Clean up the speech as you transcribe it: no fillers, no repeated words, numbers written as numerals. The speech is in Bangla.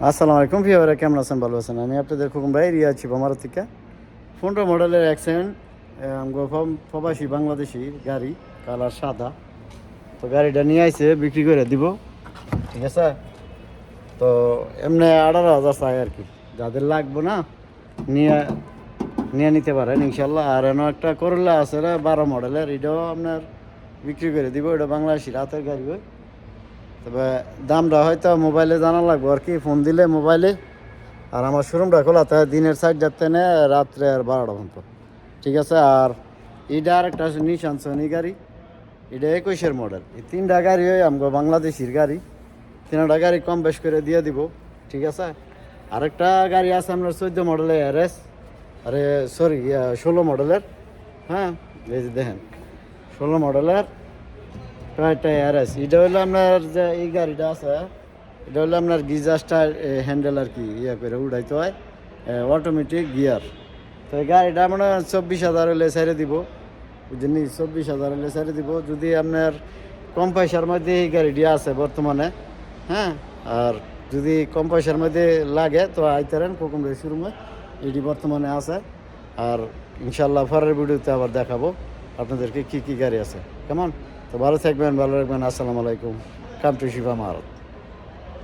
আসসালামু আলাইকুম ভিউয়াররা, কেমন আছেন? ভালো আছেন? আমি আপনাদের খুকুম ভাই, রিয়া আছি আমার থেকে 15 মডেলের অ্যাক্সেন্ট প্রবাসী বাংলাদেশি গাড়ি, কালার সাদা। তো গাড়িটা নিয়ে আইছে বিক্রি করে দিব, ঠিক আছে? তো এমনি 18,000 চাই আর কি, যাদের লাগবে না নিয়ে নিয়ে নিতে পারেন ইনশাল্লাহ। আর এমন একটা করলা আছে 12 মডেলের, এটাও আপনার বিক্রি করে দিব। এটা বাংলাদেশি রাতের গাড়ি হয়, তবে দামটা হয়তো মোবাইলে জানা লাগবে আর কি, ফোন দিলে মোবাইলে। আর আমার শোরুমটা খোলা থাকে দিনের 4টার নে রাত্রে আর 12টা পর্যন্ত, ঠিক আছে? আর এটা আরেকটা আছে নিশান সনি গাড়ি, এটা 21-এর মডেল। এই 3টা গাড়ি হয় আমগো বাংলাদেশির গাড়ি, 3টা গাড়ি কম বেশ করে দিয়ে দিব, ঠিক আছে? আরেকটা গাড়ি আছে আপনার 14 মডেলের RS, আরে সরি 16 মডেলের। হ্যাঁ, এই যে দেখেন 16 মডেলের টয়োটা RS। এটা হলো আপনার যে এই গাড়িটা আছে, এটা হলো আপনার গিজারটা হ্যান্ডেল আর কি করে উঠাইতে হয়, অটোমেটিক গিয়ার। তো এই গাড়িটা মানে 24,000 হলে ছেড়ে দিব, বুঝলেন? 24,000 হলে ছেড়ে দিব। যদি আপনার কম পয়সার মধ্যে এই গাড়িটি আছে বর্তমানে, হ্যাঁ। আর যদি কম পয়সার মধ্যে লাগে তো আইতারেন কোকুম শোরুমে, এটি বর্তমানে আছে। আর ইনশাল্লাহ পরের ভিডিওতে আবার দেখাবো আপনাদেরকে কী কী গাড়ি আছে, কেমন? তো ভালো থাকবেন, ভালো রাখবেন। আসসালামু আলাইকুম। কাম টু শিবা মারত।